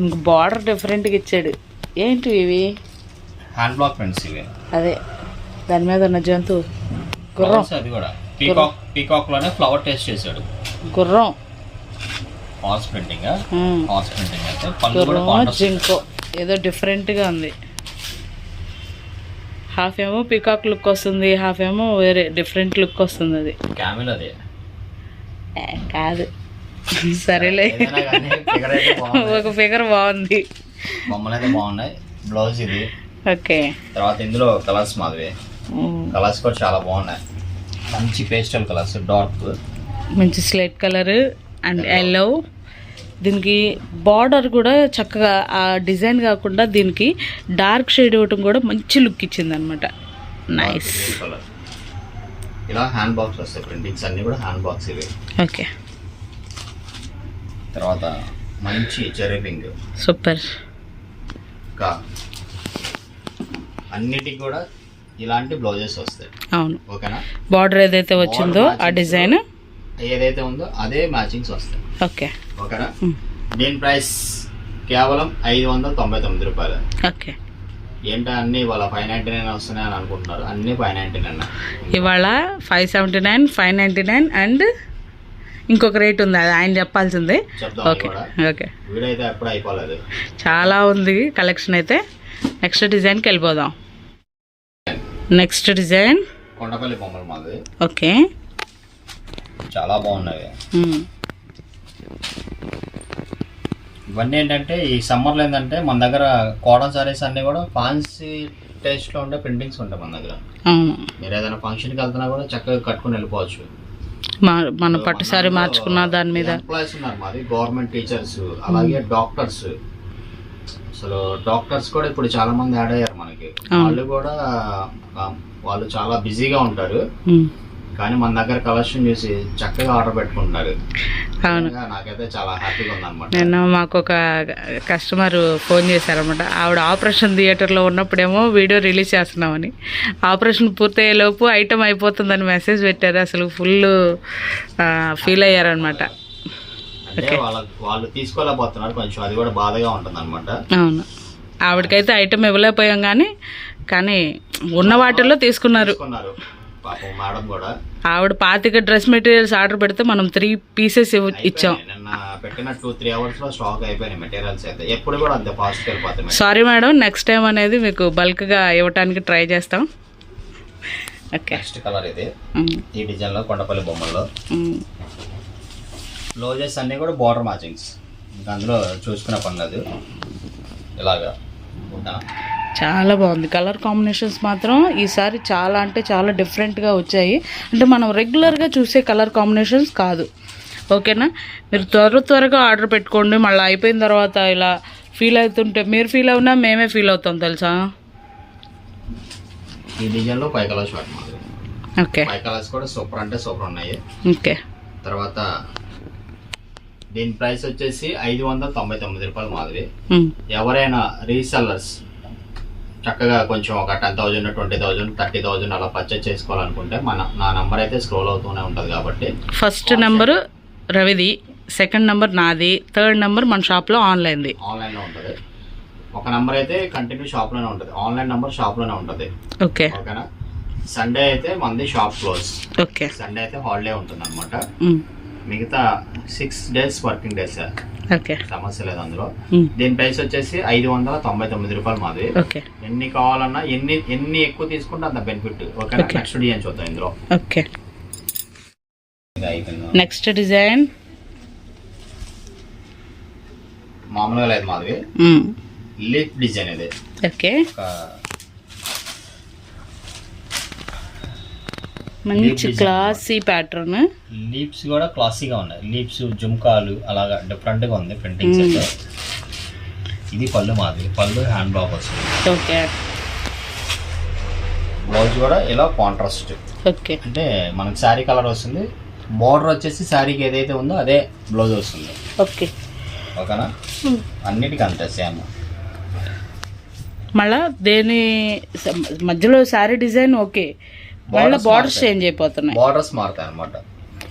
ఇంక బార్డర్ డిఫరెంట్గా ఇచ్చాడు. ఏంటి ఇవి? హ్యాండ్ బ్లాక్ ఫ్రెండ్స్ ఇవి. అదే దాని మీద ఉన్న జంతువు గుర్రం. అది కూడా పీకాక్ లోనే ఫ్లవర్ టేస్ట్ చేశాడు. గుర్రం హార్స్ ప్రింటింగ్ అయితే పళ్ళు కూడా జింకో ఏదో డిఫరెంట్గా ఉంది. హాఫ్ ఏమో పీకాక్ లుక్ వస్తుంది, హాఫ్ ఏమో వేరే డిఫరెంట్ లుక్ వస్తుంది. అది క్యామిల్ అదే కాదు. సరేలే, ఒక ఫిగర్ బాగుంది. బొమ్మలు అయితే బాగున్నాయి. బ్లౌజ్ ఇది. ఓకే, తర్వాత ఇందులో కలర్స్ మాదిరి, కలర్స్ కూడా చాలా బాగున్నాయి. మంచి పేస్టల్ కలర్స్, డార్క్ మంచి స్లేట్ కలర్ అండ్ ఎల్లో. దీనికి బార్డర్ కూడా చక్కగా ఆ డిజైన్ కాకుండా దీనికి డార్క్ షేడ్ ఇవ్వటం కూడా మంచి లుక్ ఇచ్చింది అనమాట. నైస్. ఇలా హ్యాండ్ బాక్స్ వస్తాయి, ప్రింటింగ్స్ అన్ని కూడా హ్యాండ్ బాక్స్ ఇవి. ఓకే, తర్వాత మంచి చెర్రీ పింక్. సూపర్. ఇంకా అన్నిటికి కూడా ఇలాంటి బ్లౌజెస్ వస్తాయి. అవును, ఓకేనా. బార్డర్ ఏదైతే వచ్చిందో ఆ డిజైన్ ఏదైతే ఉందో అదే మ్యాచింగ్స్ వస్తాయి. ఓకే, ఓకేనా. దీని ప్రైస్ కేవలం 599 రూపాయలు. ఓకే, ఏంటో అన్ని ఇవాళ 599 వస్తున్నాయి అని అనుకుంటున్నారు. అన్ని 599. ఇవాళ 579, 599 అండ్ ఇంకొక రేట్ ఉంది, అది ఆయన చెప్పాల్సిందే. Okay, okay. వీడియో అయితే ఎప్పుడు అయిపోలేదు, చాలా ఉంది కలెక్షన్ అయితే. నెక్స్ట్ డిజైన్కి వెళ్ళిపోదాం. నెక్స్ట్ డిజైన్ కొండపల్లి బొమ్మలు మాది. ఓకే, చాలా బాగున్నాయి. ఇవన్నీ ఏంటంటే ఈ సమ్మర్లో ఏంటంటే మన దగ్గర కాటన్ సారీస్ అన్నీ కూడా ఫ్యాన్సీ టేస్ట్లో ఉండే ప్రింటింగ్స్ ఉంటాయి మన దగ్గర. మీరు ఏదైనా ఫంక్షన్కి వెళ్తున్నా కూడా చక్కగా కట్టుకుని వెళ్ళిపోవచ్చు. మన పట్టు సారీ మార్చుకున్న దాని మీద ఎంప్లాయీస్ ఉన్నారు మాది, గవర్నమెంట్ టీచర్స్, అలాగే డాక్టర్స్. అసలు డాక్టర్స్ కూడా ఇప్పుడు చాలా మంది యాడ్ అయ్యారు మనకి. వాళ్ళు చాలా బిజీగా ఉంటారు, కానీ మన దగ్గర కలెక్షన్ చూసి చక్కగా ఆర్డర్ పెట్టుకుంటున్నారు. నాకైతే చాలా హ్యాపీగా ఉంది అనమాట. నేను మాకు ఒక కస్టమర్ ఫోన్ చేశారనమాట. ఆవిడ ఆపరేషన్ థియేటర్లో ఉన్నప్పుడేమో వీడియో రిలీజ్ చేస్తున్నామని, ఆపరేషన్ పూర్తయ్యేలోపు ఐటమ్ అయిపోతుందని మెసేజ్ పెట్టారు. అసలు ఫుల్ ఫీల్ అయ్యారనమాట. వాళ్ళు తీసుకోలేకపోతున్నారు కొంచెం, అది కూడా బాధగా ఉంటుంది అనమాట. అవును, ఆవిడకైతే ఐటమ్ ఇవ్వలేకపోయాం కానీ ఉన్న వాటిల్లో తీసుకున్నారు. మేడం కూడా ఆవిడ 25 డ్రెస్ మెటీరియల్స్ ఆర్డర్ పెడితే మనం 3 పీసెస్ ఇచ్చాం. నిన్న పెట్టిన 2-3 అవర్స్ లో స్టాక్ అయిపోయినాయి మెటీరియల్స్ అయితే. ఎప్పుడు కూడా అంతే ఫాస్ట్ వెళ్ళిపోతాయి. సారీ మేడం, నెక్స్ట్ టైం అనేది మీకు బల్క్ గా ఇవ్వడానికి ట్రై చేస్తాం. ఓకే, నెక్స్ట్ కలర్ ఇది. ఈ డిజైన్ లో కొండపల్లి బొమ్మల్లో బ్లౌజెస్ అన్ని కూడా బార్డర్ మ్యాచింగ్స్, ఇంకా అందులో చూసుకునే పని లేదు. ఇలాగా చాలా బాగుంది. కలర్ కాంబినేషన్స్ మాత్రం ఈసారి చాలా అంటే చాలా డిఫరెంట్గా వచ్చాయి. అంటే మనం రెగ్యులర్గా చూసే కలర్ కాంబినేషన్స్ కాదు. ఓకేనా, మీరు త్వరగా ఆర్డర్ పెట్టుకోండి. మళ్ళీ అయిపోయిన తర్వాత ఇలా ఫీల్ అవుతుంటే మీరు ఫీల్ అవునా మేమే ఫీల్ అవుతాం తెలుసా. ఈ డిజైన్లో 5 కలర్స్ వాటి. ఓకే, 5 కలర్స్ కూడా సూపర్ అంటే సూపర్ ఉన్నాయి. ఓకే, తర్వాత దీని ప్రైస్ వచ్చేసి 599 రూపాయలు మాదిరి. ఎవరైనా రీసెల్లర్స్ చక్కగా కొంచెం ఒక 10,000, 20,000, 30,000 అలా పర్చేజ్ చేసుకోవాలనుకుంటే నా నంబర్ అయితే స్క్రోల్ అవుతూనే ఉంటుంది. కాబట్టి ఫస్ట్ నెంబరు రవిది, సెకండ్ నెంబర్ నాది, థర్డ్ నెంబర్ మన షాప్లో ఆన్లైన్లో ఉంటుంది. ఒక నెంబర్ అయితే కంటిన్యూ షాప్లోనే ఉంటుంది, ఆన్లైన్ నెంబర్ షాప్లోనే ఉంటుంది. ఓకే, ఓకేనా. సండే అయితే మనది షాప్ క్లోజ్. ఓకే, సండే అయితే హాలిడే ఉంటుంది అనమాట. మిగతా 6 days వర్కింగ్ డేస్. ఓకే, సమస్య లేదు అందులో. దీని ప్రైస్ వచ్చేసి 599 రూపాయలు మాది. ఎన్ని కావాలన్నా ఎన్ని ఎక్కువ తీసుకుంటే అంత బెనిఫిట్. ఓకే, నెక్స్ట్ డిజైన్ చూద్దాం ఇందులో. ఓకే, నెక్స్ట్ డిజైన్ మామూలుగా లేదు మాది, లీఫ్ డిజైన్ ఇది. ఓకే, మంచి క్లాసీ ప్యాటర్న్. లీవ్స్ కూడా క్లాసీగా ఉన్నాయి. లీవ్స్, జుమ్కాలు అలాగా డిఫరెంట్ గా ఉంది ప్రింటింగ్స్ అయితే. ఇది పళ్ళు మాది, పళ్ళు హ్యాండ్ బ్లాక్ వస్తుంది. ఓకే, బ్లౌజ్ కూడా ఇలా కాంట్రాస్ట్. ఓకే. అంటే మనకి శారీ కలర్ వస్తుంది, బార్డర్ వచ్చేసి శారీకి ఏదైతే ఉందో అదే బ్లౌజ్ వస్తుంది. ఓకే. ఓకేనా, అన్నిటికీ అంతే సేమ్. మళ్ళా దేని మధ్యలో శారీ డిజైన్ ఓకే, మళ్ళీ బార్డర్స్ చేంజ్ అయిపోతున్నాయి, బార్డర్స్ మారుతాయి అనమాట.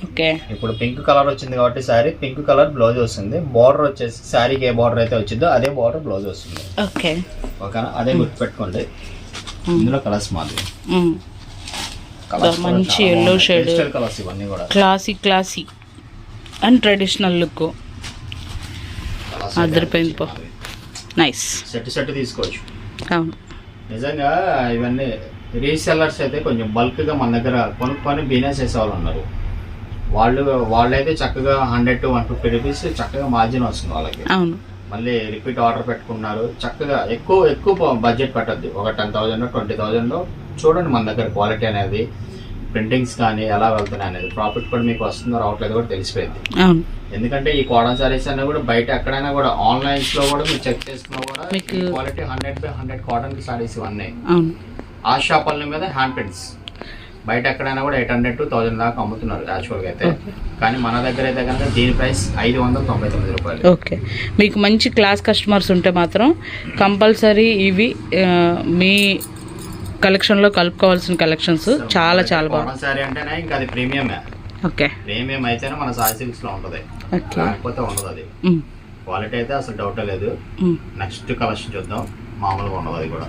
ఓకే. ఇప్పుడు పింక్ కలర్ వచ్చింది కాబట్టి శారీ పింక్ కలర్ బ్లౌజ్ వస్తుంది, బార్డర్ వచ్చేసి శారీకి ఏ బార్డర్ అయితే వచ్చిందో అదే బార్డర్ బ్లౌజ్ వస్తుంది. ఓకే. ఓకేనా, అదే గుర్తుపెట్టుకోండి. ఇందులో కలర్స్ మాది మంచి ఎల్లో షేడ్ కలర్స్, ఇవన్నీ కూడా క్లాసీ అండ్ ట్రెడిషనల్ లుక్. అదిరిపోయింది పో, నైస్. సెట్ తీసుకోవచ్చు. అవును, నిజంగా ఇవన్నీ రీసెల్లర్స్ అయితే కొంచెం బల్క్గా మన దగ్గర కొనుక్కొని బిజినెస్ చేసే వాళ్ళు ఉన్నారు. వాళ్ళైతే చక్కగా 100 to 150 రూపీస్ చక్కగా మార్జిన్ వస్తుంది వాళ్ళకి. అవును. మళ్ళీ రిపీట్ ఆర్డర్ పెట్టుకున్నారు, చక్కగా ఎక్కువ బడ్జెట్ పెట్టద్దు. ఒక 10,000 20,000 చూడండి మన దగ్గర క్వాలిటీ అనేది, ప్రింటింగ్స్ కానీ ఎలా వెళ్తున్నాయి అనేది, ప్రాఫిట్ కూడా మీకు వస్తుందో రావట్లేదు కూడా తెలిసిపోయింది. ఎందుకంటే ఈ కాటన్ సారీస్ అన్నీ కూడా బయట ఎక్కడైనా కూడా ఆన్లైన్స్ లో కూడా మీరు చెక్ చేసుకున్నా కూడా క్వాలిటీ 100/100 కాటన్ సారీస్ ఇవన్నీ. ఆ షాపుల మీద హ్యాండ్ ప్రింట్స్ బయట ఎక్కడైనా కూడా 800 to 1000 దాకా అమ్ముతున్నారు యాక్చువల్గా అయితే. కానీ మన దగ్గర అయితే కనుక దీని ప్రైస్ 599 రూపాయలు. ఓకే. మీకు మంచి క్లాస్ కస్టమర్స్ ఉంటే మాత్రం కంపల్సరీ ఇవి మీ కలెక్షన్లో కలుపుకోవాల్సిన కలెక్షన్స్ చాలా బాగుంది. సారీ అంటేనే ఇంకా అది ప్రీమియమే. ఓకే. ప్రీమియం అయితేనే మన సారీ సిల్క్స్ లో ఉంటుంది, లేకపోతే ఉండదు. అది క్వాలిటీ అయితే అసలు డౌట్ లేదు. నెక్స్ట్ కలెక్షన్ చూద్దాం, మామూలుగా ఉండదు అది కూడా.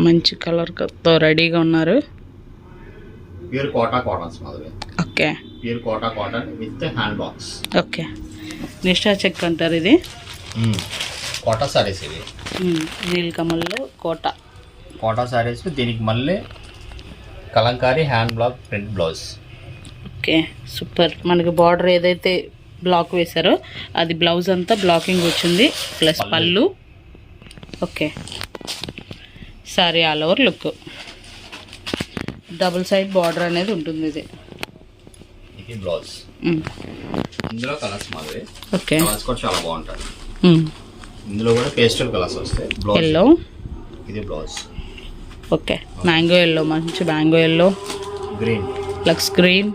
మంచి కలర్ తో రెడీగా ఉన్నారు. ప్యూర్ కోటా కాటన్స్ మాదిరి. Okay. Pure Kota cotton with hand box. Okay. నిష్టా చెక్ అంటారు ఇది. కోటా సారీస్ ఇవి. నీలకమల్లో కోటా సారీస్. దీనికి మళ్ళీ Kalamkari hand block print blouse. Okay, super. మనకి బార్డర్ ఏదైతే బ్లాక్ వేశారో అది బ్లౌజ్ అంతా బ్లాకింగ్ వచ్చింది, ప్లస్ పళ్ళు. Okay. Sari all over look, double side border అనేది ఉంటుంది. ఇది బ్లౌజ్. ఇందులో కలర్స్ మాదిరి. ఓకే. కలర్స్ కూడా చాలా బాగుంటాయి. ఇందులో కూడా పేస్టల్ కలర్స్ వస్తాయి. ఎల్లో. ఇది బ్లౌజ్. ఓకే. మ్యాంగో ఎల్లో, మంచి mango yellow, green, lux green,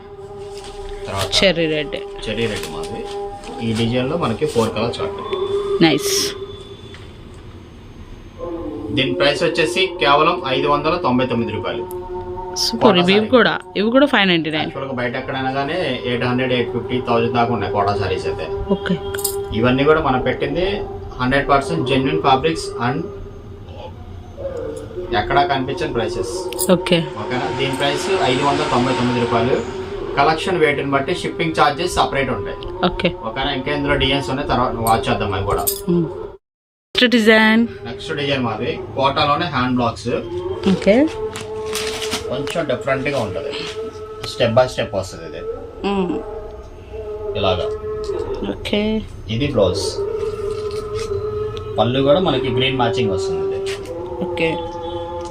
cherry red మాదిరి. ఈ డిజైన్ లో మనకి 4 కలర్స్ చార్ట్. నైస్. దీని ప్రైస్ వచ్చేసి కేవలం 599 రూపాయలు. సూపర్. ఇవి కూడా 599. బయట ఎక్కడైనా కానీ 800, 850, 1000 దాకా ఉన్నాయి కోటా సారీస్ అయితే. ఓకే. ఇవన్నీ కూడా మనం పెట్టింది 100% జెన్యున్ ఫ్యాబ్రిక్స్ అండ్ ఎక్కడా కనిపించని ప్రైసెస్. ఓకే. ఓకేనా. దీని ప్రైస్ 599 రూపాయలు. కలెక్షన్ వెయిట్ని బట్టి షిప్పింగ్ ఛార్జెస్ సపరేట్ ఉంటాయి. ఓకే. ఓకేనా. ఇంకా ఇందులో డిజైన్స్ ఉన్నాయి, తర్వాత వాచ్ చేద్దాం అవి కూడా. నెక్స్ట్ డిజైన్ మాది కోటాలోనే హ్యాండ్ బ్లాక్స్. ఓకే. కొంచెం డిఫరెంట్ గా ఉంటది, స్టెప్ బై స్టెప్ వస్తుంది ఇది ఇలాగా. ఓకే. ఇది బ్లౌజ్. పళ్ళు కూడా మనకి గ్రీన్ మ్యాచింగ్ వస్తుంది. ఓకే,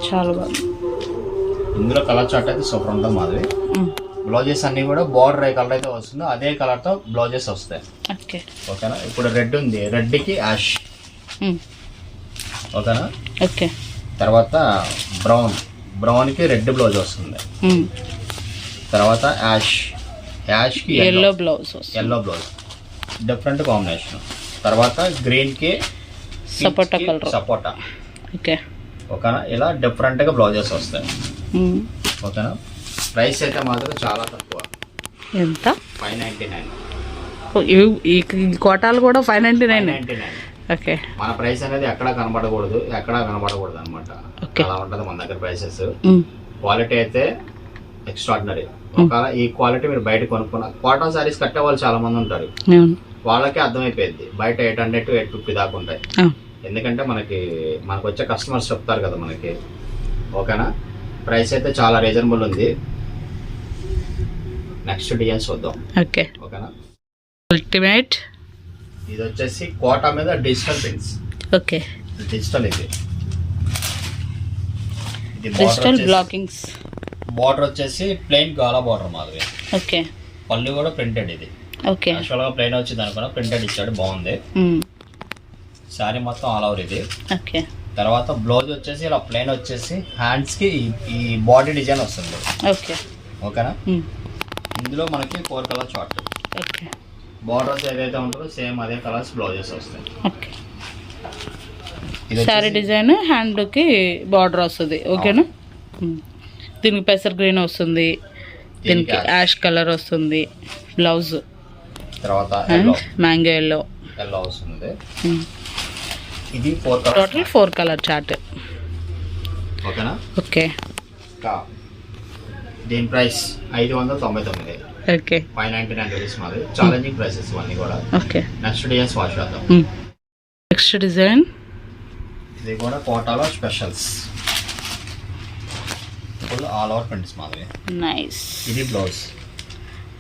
చాలా బాగుంది. ఇందులో కలర్ చార్ట్ అయితే సూపర్ ఉంటుంది మాది. బ్లౌజెస్ అన్ని కూడా బార్డర్ ఏ కలర్ అయితే వస్తుందో అదే కలర్ తో బ్లౌజెస్ వస్తాయి. ఓకే. ఓకేనా. ఇప్పుడు రెడ్ ఉంది, రెడ్ కి యాష్. ఓకేనా. ఓకే. తర్వాత బ్రౌన్ కి రెడ్ బ్లౌజ్ వస్తుంది. తర్వాత యాష్ కి ఎల్లో బ్లౌజ్ డిఫరెంట్ కాంబినేషన్. తర్వాత గ్రీన్ కి సపోటా. ఓకేనా. ఇలా డిఫరెంట్ గా బ్లౌజెస్ వస్తాయి. ఓకేనా. ప్రైస్ అయితే మాత్రం చాలా తక్కువ. ఎంత? 599. ఈ కోటాలు కూడా 599. ఓకే. మన ప్రైస్ అనేది ఎక్కడా కనబడకూడదు అనమాట. అలా ఉంటది మన దగ్గర ప్రైసెస్. క్వాలిటీ అయితే ఎక్స్ట్రాడినరీ. ఒకవేళ ఈ క్వాలిటీ మీరు బయట కొనుక్కున్న కాటన్ సారీస్ కట్టే వాళ్ళు చాలా మంది ఉంటారు, వాళ్ళకే అర్థమైపోయింది. బయట 800 to 850 దాకా ఉంటాయి. ఎందుకంటే మనకు వచ్చే కస్టమర్స్ చెప్తారు కదా మనకి. ఓకేనా. ప్రైస్ అయితే చాలా రీజనబుల్ ఉంది. నెక్స్ట్ డిజైన్ చూద్దాం. ఓకే. ఓకేనా. అల్టిమేట్. ఇది వచ్చేసి కోటా మీద డిజిటల్ ప్రింట్స్. ఓకే. డిజిటల్ ఇది డిజిటల్ బ్లాకింగ్స్. బార్డర్ వచ్చేసి ప్లెయిన్ గాలా బార్డర్ మాదిరి. ఓకే. పళ్ళు కూడా ప్రింటెడ్. ఇది ఓకే. యాక్చువల్ గా ప్లెయిన్ వచ్చింది అనుకున్నా, ప్రింటెడ్ ఇచ్చాడు, బాగుంది. సారీ మొత్తం ఆల్ ఓవర్ ఇది. ఓకే. తర్వాత బ్లౌజ్ వచ్చేసి ఇలా ప్లెయిన్ వచ్చేసి హ్యాండ్స్ కి ఈ బాడీ డిజైన్ వస్తుంది. ఓకే ఓకేనా. ఇందులో మనకి 4 కలర్ చార్ట్. ఓకే. బార్డర్స్ ఏదైతే ఉంటుందో సేమ్ అదే కలర్స్ బ్లౌజెస్ వస్తాయి. ఓకే. సారీ డిజైన్ హ్యాండ్ కి బార్డర్ వస్తుంది. ఓకేనా. దీనికి పెసర్ గ్రీన్ వస్తుంది, దీనికి యాష్ కలర్ వస్తుంది బ్లౌజ్, తర్వాత మ్యాంగో ఎల్లో వస్తుంది. ఇది 4 కలర్, టోటల్ 4 కలర్ చార్ట్. ఓకేనా. ఓకే. దీని ప్రైస్ 599. ఓకే. 599 రూపీస్ మాది. ఛాలెంజింగ్ ప్రైసెస్ ఇవన్నీ కూడా. ఓకే. నెక్స్ట్ డిజైన్ వాచ్ చేద్దాం. నెక్స్ట్ డిజైన్ ఇది కూడా కోటాలో specials, full all over prints మాది. నైస్. ఇది బ్లౌజ్,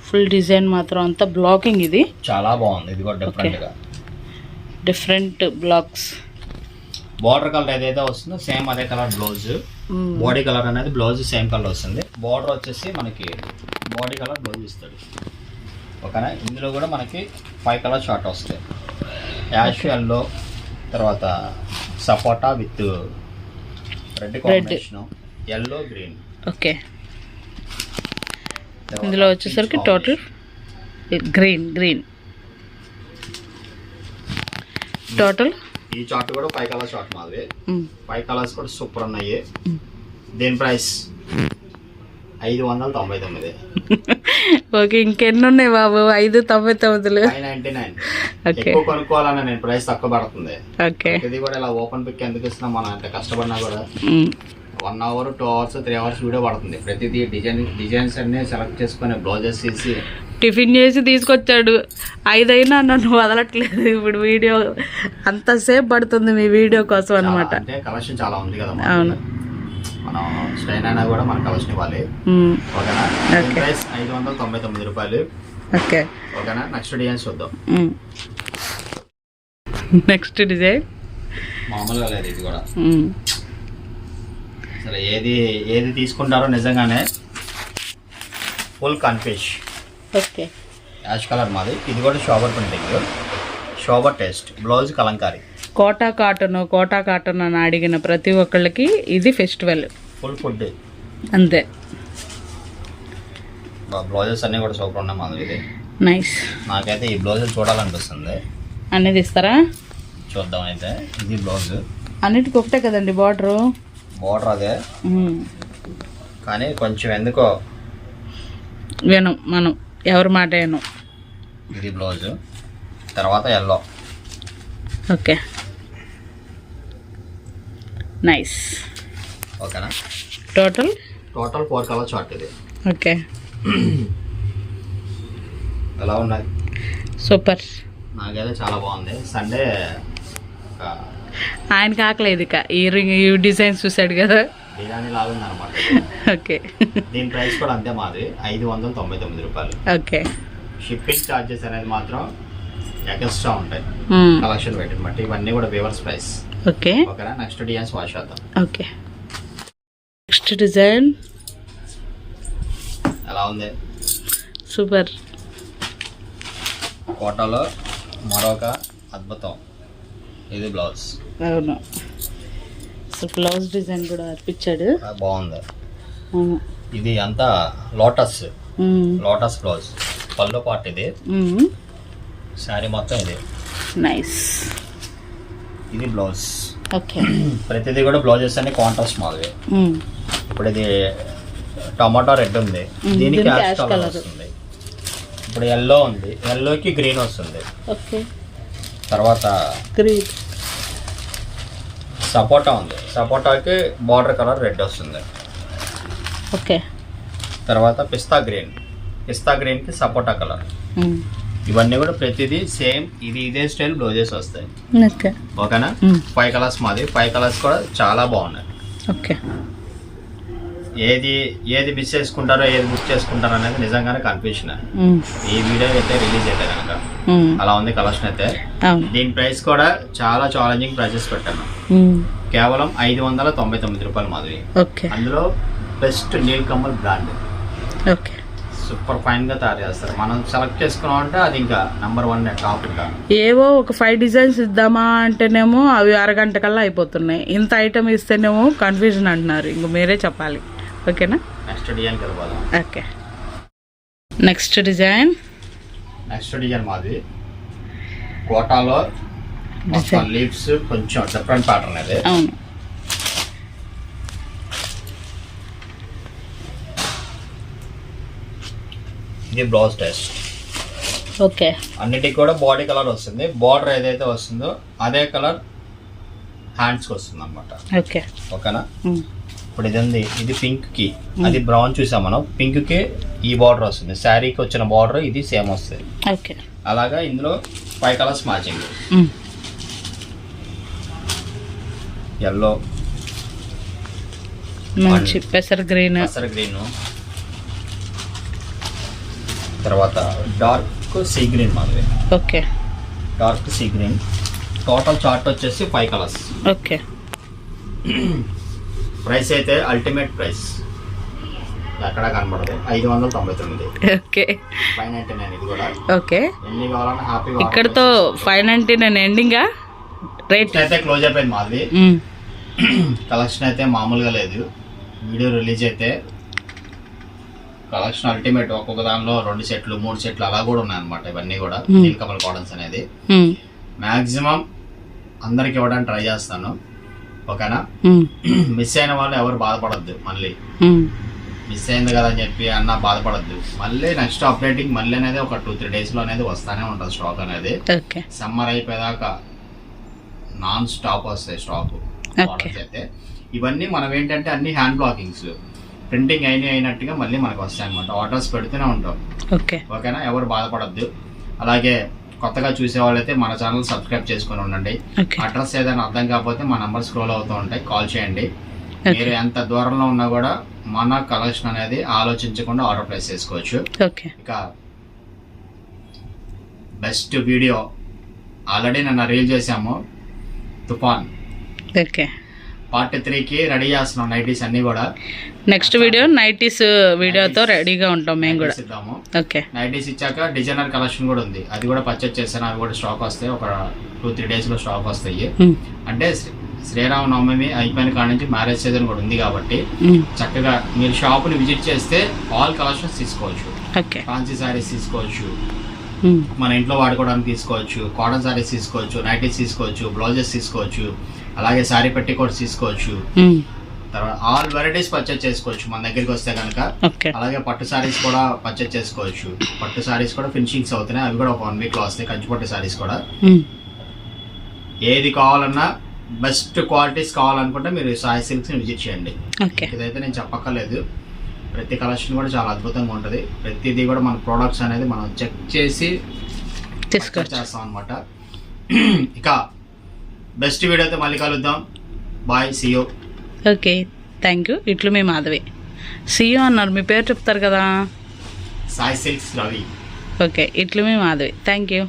ఫుల్ డిజైన్ మాత్రం అంతా బ్లాకింగ్. ఇది చాలా బాగుంది. ఇది కూడా డిఫరెంట్ గా, డిఫరెంట్ బ్లాక్స్. బార్డర్ కలర్ ఏదైతే వస్తుందో సేమ్ అదే కలర్ బ్లౌజ్. బాడీ కలర్ అనేది బ్లౌజ్ సేమ్ కలర్ వస్తుంది. బార్డర్ వచ్చేసి మనకి బాడీ కలర్ బ్లౌజ్ ఇస్తాడు. ఓకేనా. ఇందులో కూడా మనకి 5 కలర్ షార్ట్ వస్తాయి. యాష్ ఎల్లో, తర్వాత సపోటా with red combination, yellow green. Okay. ఇందులో వచ్చేసరికి టోటల్ గ్రీన్ టోటల్. ఈ చార్ట్ కూడా 5 కలర్ చార్ట్ మాది. 5 కలర్స్ కూడా సూపర్ ఉన్నాయి. దీని ప్రైస్ 599. ఓకే. ఇంకెన్ని ఉన్నాయి బాబు? 599. 599. ఎక్కువ కొనుక్కోవాలన్నా నేను ప్రైస్ తక్కువ పడుతుంది. ఓకే. ఇది కూడా ఇలా ఓపెన్ పిక్ ఎందుకు ఇస్తున్నాం, మనం ఎంత కష్టపడినా కూడా 1 అవర్ 2 అవర్స్ 3 అవర్స్ వీడియో పడుతుంది. ప్రతిదీ డిజైన్స్ అన్ని సెలెక్ట్ చేసుకుని బ్లౌజెస్ తీసి టిఫిన్ చేసి తీసుకొచ్చాడు. 5 అయినా నన్ను వదలట్లేదు. ఇప్పుడు వీడియో అంతసేపు పడుతుంది మీ వీడియో కోసం అనమాట. అంటే కలెక్షన్ చాలా ఉంది కదా. అవును. మనం స్టైన్ అయినా కూడా మన కలెక్షన్ ఇవ్వాలి. ఓకేనా. ప్రైస్ 599 రూపాయలు. ఓకే. ఓకేనా. నెక్స్ట్ డిజైన్ చూద్దాం. నెక్స్ట్ డిజైన్ మామూలుగా లేదు ఇది కూడా. అసలు ఏది తీసుకుంటారో నిజంగానే full confuse. Okay. Ash colour మాది. ఇది కూడా sober printing, sober taste. Blouse Kalamkari. Kota cotton అని అడిగిన ప్రతి ఒక్కళ్ళకి ఇది ఫెస్టివల్. ఫుల్ ఫుడ్ అంతే. బ్లౌజెస్ అన్నీ కూడా సూపర్ ఉన్నాయి మాది. ఇది నైస్. నాకైతే ఈ బ్లౌజెస్ చూడాలనిపిస్తుంది. అనేది ఇస్తారా? చూద్దాం. అయితే ఇది బ్లౌజ్. అన్నిటికి ఒకటే కదండి బార్డర్ అదే, కానీ కొంచెం ఎందుకో మనం ఎవరి మాట వినం. ఇది బ్లౌజ్. తర్వాత ఎల్లో. ఓకే. నైస్. ఓకేనా. టోటల్ 4 కలర్ చార్ట్ ఇది. ఓకే. ఎలా ఉన్నది? సూపర్. నాకైతే చాలా బాగుంది. సండే ఆయనకి ఆకలేదు ఇక ఈ డిజైన్స్ చూసాడు కదా, బిర్యానీ లాగా ఉంది అనమాట. ఓకే. దీని ప్రైస్ కూడా అంతే మాది. 599 రూపాయలు. ఓకే. షిప్పింగ్ ఛార్జెస్ అనేది మాత్రం ఎక్స్ట్రా ఉంటాయి కలెక్షన్ పెట్టిన బట్టి. ఇవన్నీ కూడా వేవర్స్ ప్రైస్. ఓకే. ఓకేనా. నెక్స్ట్ డిజైన్స్ వాచ్ చేద్దాం. ఓకే. నెక్స్ట్ డిజైన్ ఎలా ఉంది? సూపర్. కోటాలో మరొక అద్భుతం. ఇది బ్లౌజ్. అవును. సో బ్లౌజ్ డిజైన్ కూడా అర్పించాడు. బాగుంది. ఇది అంతా లోటస్ బ్లౌజ్. పళ్ళు పార్ట్ ఇది. శారీ మొత్తం ఇది. నైస్. ఇది బ్లౌజ్. ఓకే. ప్రతిదీ కూడా బ్లౌజెస్ అన్ని కాంట్రాస్ట్ మాదిరి. ఇప్పుడు ఇది టమాటో రెడ్ ఉంది, దీనికి యాష్ కలర్ వస్తుంది. ఇప్పుడు ఎల్లో ఉంది, ఎల్లోకి గ్రీన్ వస్తుంది. ఓకే. తర్వాత గ్రీన్. సపోటా ఉంది, సపోటాకి బార్డర్ కలర్ రెడ్ వస్తుంది. ఓకే. తర్వాత పిస్తా గ్రీన్కి సపోటా కలర్. ఇవన్నీ కూడా ప్రతిదీ సేమ్ ఇదే స్టైల్ బ్లౌజెస్ వస్తాయి. ఓకే. ఓకేనా. 5 కలర్స్ మాది. 5 కలర్స్ కూడా చాలా బాగున్నాయి. ఓకే. ఏది మిస్ చేసుకుంటారో ఏది బుక్ చేసుకుంటారో అనేది నిజంగానే కన్ఫ్యూషన్. ఈ వీడియో అయితే రిలీజ్ అయితే కనుక అలా ఉంది కలెక్షన్ అయితే. దీని ప్రైస్ కూడా చాలా ఛాలెంజింగ్ ప్రైసెస్ పెట్టాను. కేవలం 599 రూపాయలు మాదిరి. అందులో best Neel Kamal brand. Okay. Super fine గా తయారు చేస్తారు. మనం సెలెక్ట్ చేసుకున్నాం అంటే అది ఇంకా నెంబర్ 1 టాప్. ఇంకా ఏవో ఒక 5 డిజైన్స్ ఇద్దామా అంటేనేమో అవి అరగంట కల్లా అయిపోతున్నాయి. ఇంత ఐటమ్ ఇస్తేనేమో కన్ఫ్యూజన్ అంటున్నారు. ఇంక మీరే చెప్పాలి. ఓకేనా? నెక్స్ట్ డిజైన్ కలపాలి. ఓకే, నెక్స్ట్ డిజైన్ మాది కోటాలో లీవ్స్ కొంచెం డిఫరెంట్ ప్యాటర్న్ అది. అవును, ఇది బ్లౌజ్ టెస్ట్. ఓకే, అన్నిటికి కూడా బాడీ కలర్ వస్తుంది. బార్డర్ ఏదైతే వస్తుందో అదే కలర్ హ్యాండ్స్కి వస్తుంది అనమాట. ఓకే, ఓకేనా? ఇప్పుడు ఇది పింక్ కి, అది బ్రౌన్ చూసాం మనం. పింక్ కి ఈ బార్డర్ వస్తుంది. శారీకి వచ్చిన బార్డర్ ఇది సేమ్ వస్తుంది. ఓకే, అలాగా ఇందులో 5 కలర్స్ మ్యాచింగ్. ఎల్లో, మంచి పెసర్ గ్రీన్, తర్వాత డార్క్ సీ గ్రీన్ మాది. Okay, dark sea green. Total chart వచ్చేసి 5 కలర్స్. ఓకే, ప్రైస్ అయితే అల్టిమేట్ ప్రైస్ ఎక్కడ కనబడదు, 599. ఓకే, 599. ఇది కూడా ఓకే. ఎన్ని కావాలన్నా హ్యాపీగా. ఇక్కడతో 599 ఎండింగా రేట్ అయితే క్లోజ్ అయిపోయింది మాది. కలెక్షన్ అయితే మామూలుగా లేదు. వీడియో రిలీజ్ అయితే కలెక్షన్ అల్టిమేట్. ఒక్కొక్క దానిలో 2 సెట్లు 3 సెట్లు అలా కూడా ఉన్నాయన్నమాట. ఇవన్నీ కూడా నీలకమల్ కాటన్స్ అనేది మాక్సిమం అందరికి ఇవ్వడానికి ట్రై చేస్తాను. ఓకేనా? మిస్ అయిన వాళ్ళు ఎవరు బాధపడద్దు. మళ్ళీ మిస్ అయింది కదా అని చెప్పి అన్న బాధపడద్దు. మళ్ళీ నెక్స్ట్ అప్డేటింగ్ మళ్ళీ అనేది ఒక 2-3 days లో అనేది వస్తానే ఉంటుంది స్టాక్ అనేది. సమ్మర్ అయిపోయేదాకా నాన్ స్టాప్ వస్తాయి స్టాక్ అయితే. ఇవన్నీ మనం ఏంటంటే అన్ని హ్యాండ్ బ్లాకింగ్స్, ప్రింటింగ్ అయినట్టుగా మళ్ళీ మనకు వస్తాయి అనమాట. ఆర్డర్స్ పెడుతూనే ఉంటాం. ఓకేనా? ఎవరు బాధపడద్దు. అలాగే కొత్తగా చూసే వాళ్ళైతే మన ఛానల్ సబ్స్క్రైబ్ చేసుకొని ఉండండి. అడ్రస్ ఏదైనా అర్థం కాకపోతే మా నంబర్ స్క్రోల్ అవుతూ ఉంటాయి, కాల్ చేయండి. మీరు ఎంత దూరంలో ఉన్నా కూడా మన కలెక్షన్ అనేది ఆలోచించకుండా ఆర్డర్ ప్లేస్ చేసుకోవచ్చు. ఇక బెస్ట్ వీడియో ఆల్రెడీ నిన్న రీల్ చేసాము, తుఫాన్. పార్ట్ 3కి రెడీ చేస్తున్నాం. నైటీస్ అన్ని కూడా నెక్స్ట్ వీడియో నైటీస్ వీడియోతో రెడీగా ఉంటాం మేము కూడా. ఇద్దాము. నైటీస్ ఇచ్చాక డిజైనర్ కలెక్షన్ కూడా ఉంది. అది కూడా పర్చేజ్ చేస్తాను. అవి కూడా స్టాక్ వస్తాయి. ఒక 2-3 days లో స్టాక్ వస్తాయి. అంటే శ్రీరామనవమి అయిపోయిన కాడ నుంచి మ్యారేజ్ సీజన్ కూడా ఉంది కాబట్టి చక్కగా మీరు షాప్ ని విజిట్ చేస్తే ఆల్ కలెక్షన్స్ తీసుకోవచ్చు. ఫ్యాన్సీ సారీస్ తీసుకోవచ్చు, మన ఇంట్లో వాడుకోవడానికి తీసుకోవచ్చు, కాటన్ సారీస్ తీసుకోవచ్చు, నైటీస్ తీసుకోవచ్చు, బ్లౌజెస్ తీసుకోవచ్చు, అలాగే శారీ పెట్టి కూడా తీసుకోవచ్చు. తర్వాత ఆల్ వెరైటీస్ పర్చేజ్ చేసుకోవచ్చు మన దగ్గరికి వస్తే కనుక. అలాగే పట్టు సారీస్ కూడా పర్చేజ్ చేసుకోవచ్చు. పట్టు సారీస్ కూడా ఫినిషింగ్స్ అవుతున్నాయి. అవి కూడా ఒక 1 week లో వస్తాయి. కంచి పట్టు సారీస్ కూడా. ఏది కావాలన్నా బెస్ట్ క్వాలిటీస్ కావాలనుకుంటే మీరు సాయి సిల్క్స్ ని విజిట్ చేయండి. ఇదైతే నేను చెప్పక్కర్లేదు. ప్రతి కలెక్షన్ కూడా చాలా అద్భుతంగా ఉంటుంది. ప్రతిదీ కూడా మన ప్రోడక్ట్స్ అనేది మనం చెక్ చేసి చేస్తాం అనమాట. ఇక బెస్ట్ వీడియో అయితే మళ్ళీ కలుద్దాం. Bye, see you. Okay, thank you. ఇట్లు మీ మాధవి. సీ యూ అన్నారు. మీ పేరు చెప్తారు కదా. సాయి సిల్క్స్ రవి. ఓకే, ఇట్లు మీ మాధవి. Thank you.